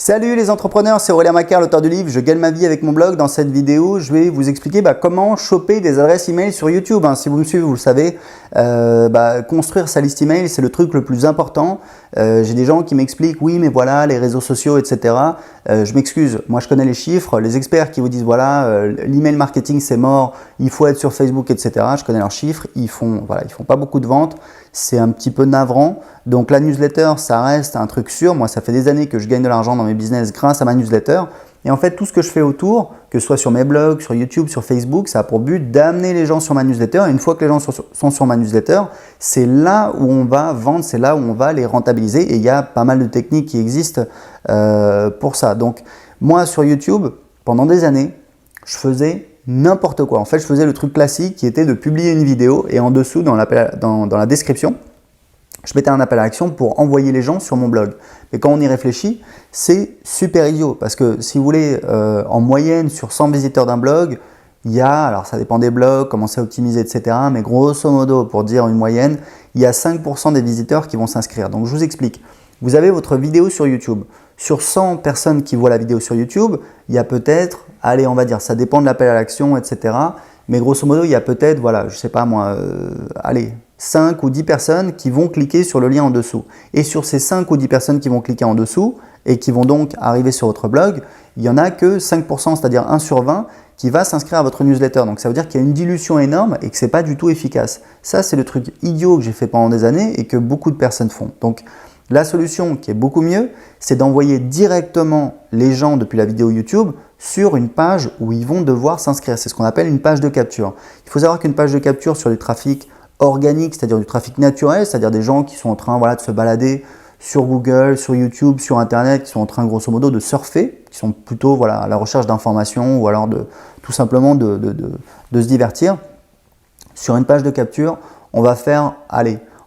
Salut les entrepreneurs, c'est Aurélien Macquart, l'auteur du livre « Je gagne ma vie avec mon blog ». Dans cette vidéo, je vais vous expliquer comment choper des adresses email sur YouTube. Si vous me suivez, vous le savez, construire sa liste email, c'est le truc le plus important. J'ai des gens qui m'expliquent « Oui, mais voilà, les réseaux sociaux, etc. » Je m'excuse, moi je connais les chiffres. Les experts qui vous disent « Voilà, l'email marketing c'est mort, il faut être sur Facebook, etc. » Je connais leurs chiffres, ils font pas beaucoup de ventes. C'est un petit peu navrant. Donc la newsletter, ça reste un truc sûr. Moi, ça fait des années que je gagne de l'argent dans mes business grâce à ma newsletter. Et en fait, tout ce que je fais autour, que ce soit sur mes blogs, sur YouTube, sur Facebook, ça a pour but d'amener les gens sur ma newsletter. Et une fois que les gens sont sur ma newsletter, c'est là où on va vendre, c'est là où on va les rentabiliser. Et il y a pas mal de techniques qui existent pour ça. Donc moi, sur YouTube, pendant des années, je faisais n'importe quoi. En fait, je faisais le truc classique qui était de publier une vidéo et en dessous, dans la description, je mettais un appel à l'action pour envoyer les gens sur mon blog. Mais quand on y réfléchit, c'est super idiot parce que si vous voulez, en moyenne, sur 100 visiteurs d'un blog, il y a, alors ça dépend des blogs, comment c'est optimisé, etc. Mais grosso modo, pour dire une moyenne, il y a 5% des visiteurs qui vont s'inscrire. Donc je vous explique. Vous avez votre vidéo sur YouTube. Sur 100 personnes qui voient la vidéo sur YouTube, il y a peut-être, allez, on va dire, ça dépend de l'appel à l'action, etc. Mais grosso modo, il y a peut-être, voilà, je sais pas moi, allez, 5 ou 10 personnes qui vont cliquer sur le lien en dessous. Et sur ces 5 ou 10 personnes qui vont cliquer en dessous et qui vont donc arriver sur votre blog, il n'y en a que 5%, c'est-à-dire 1 sur 20, qui va s'inscrire à votre newsletter. Donc ça veut dire qu'il y a une dilution énorme et que ce n'est pas du tout efficace. Ça, c'est le truc idiot que j'ai fait pendant des années et que beaucoup de personnes font. Donc la solution qui est beaucoup mieux, c'est d'envoyer directement les gens depuis la vidéo YouTube sur une page où ils vont devoir s'inscrire. C'est ce qu'on appelle une page de capture. Il faut savoir qu'une page de capture sur du trafic organique, c'est-à-dire du trafic naturel, c'est-à-dire des gens qui sont en train de se balader sur Google, sur YouTube, sur Internet, qui sont en train grosso modo de surfer, qui sont plutôt à la recherche d'informations ou alors tout simplement de se divertir. Sur une page de capture, on va faire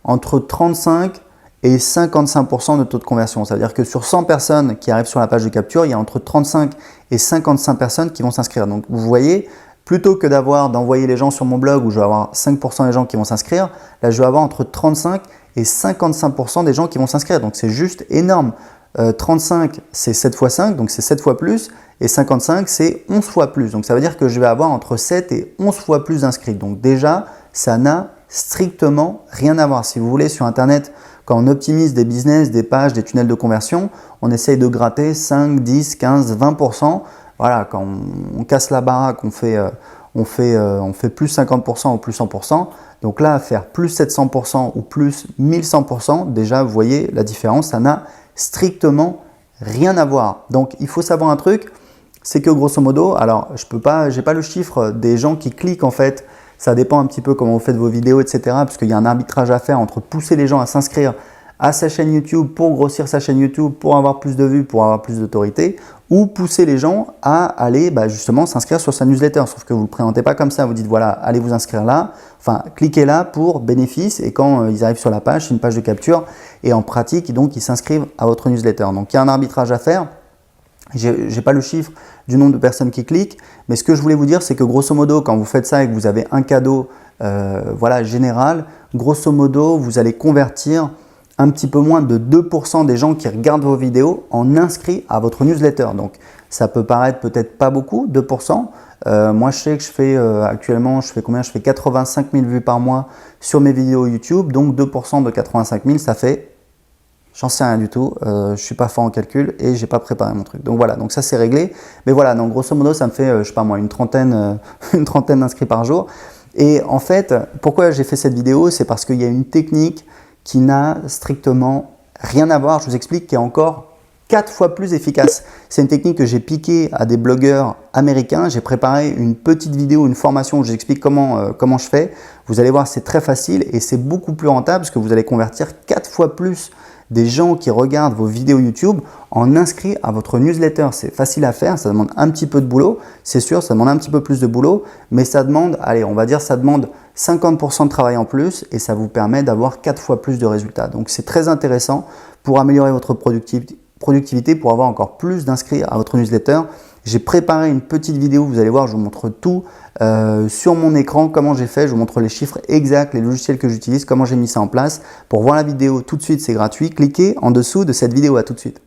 entre 35 et 55% de taux de conversion. Ça veut dire que sur 100 personnes qui arrivent sur la page de capture, il y a entre 35 et 55 personnes qui vont s'inscrire. Donc vous voyez, plutôt que d'envoyer les gens sur mon blog où je vais avoir 5% des gens qui vont s'inscrire, là je vais avoir entre 35 et 55% des gens qui vont s'inscrire. Donc c'est juste énorme. 35 c'est 7 fois 5, donc c'est 7 fois plus, et 55 c'est 11 fois plus. Donc ça veut dire que je vais avoir entre 7 et 11 fois plus d'inscrits. Donc déjà, ça n'a strictement rien à voir. Si vous voulez, sur Internet, quand on optimise des business, des pages, des tunnels de conversion, on essaye de gratter 5, 10, 15, 20%. Voilà, quand on casse la baraque, on fait plus 50% ou plus 100%. Donc là, faire plus 700% ou plus 1100%, déjà, vous voyez la différence, ça n'a strictement rien à voir. Donc, il faut savoir un truc, c'est que grosso modo, alors j'ai pas le chiffre des gens qui cliquent en fait. Ça dépend un petit peu comment vous faites vos vidéos, etc. Parce qu'il y a un arbitrage à faire entre pousser les gens à s'inscrire à sa chaîne YouTube pour grossir sa chaîne YouTube, pour avoir plus de vues, pour avoir plus d'autorité, ou pousser les gens à aller justement s'inscrire sur sa newsletter. Sauf que vous ne le présentez pas comme ça, vous dites voilà, allez vous inscrire là, enfin cliquez là pour bénéfice, et quand ils arrivent sur la page, c'est une page de capture, et en pratique, donc ils s'inscrivent à votre newsletter. Donc il y a un arbitrage à faire. Je n'ai pas le chiffre du nombre de personnes qui cliquent, mais ce que je voulais vous dire, c'est que grosso modo, quand vous faites ça et que vous avez un cadeau général, grosso modo, vous allez convertir un petit peu moins de 2% des gens qui regardent vos vidéos en inscrits à votre newsletter. Donc, ça peut paraître peut-être pas beaucoup, 2%. Moi, je sais que actuellement, je fais 85 000 vues par mois sur mes vidéos YouTube. Donc, 2% de 85 000, ça fait, j'en sais rien du tout. Je ne suis pas fort en calcul et je n'ai pas préparé mon truc. Donc voilà, donc ça c'est réglé. Mais voilà, donc grosso modo, ça me fait, je sais pas moi, une trentaine d'inscrits par jour. Et en fait, pourquoi j'ai fait cette vidéo? C'est parce qu'il y a une technique qui n'a strictement rien à voir, je vous explique, qui est encore 4 fois plus efficace. C'est une technique que j'ai piquée à des blogueurs américains. J'ai préparé une petite vidéo, une formation où je vous explique comment je fais. Vous allez voir, c'est très facile et c'est beaucoup plus rentable parce que vous allez convertir 4 fois plus des gens qui regardent vos vidéos YouTube en inscrits à votre newsletter. C'est facile à faire, ça demande un petit peu de boulot, c'est sûr, ça demande un petit peu plus de boulot, mais ça demande, allez, on va dire, ça demande 50% de travail en plus et ça vous permet d'avoir 4 fois plus de résultats. Donc c'est très intéressant pour améliorer votre productivité, pour avoir encore plus d'inscrits à votre newsletter. J'ai préparé une petite vidéo, vous allez voir, je vous montre tout sur mon écran, comment j'ai fait, je vous montre les chiffres exacts, les logiciels que j'utilise, comment j'ai mis ça en place. Pour voir la vidéo tout de suite, c'est gratuit, cliquez en dessous de cette vidéo, à tout de suite.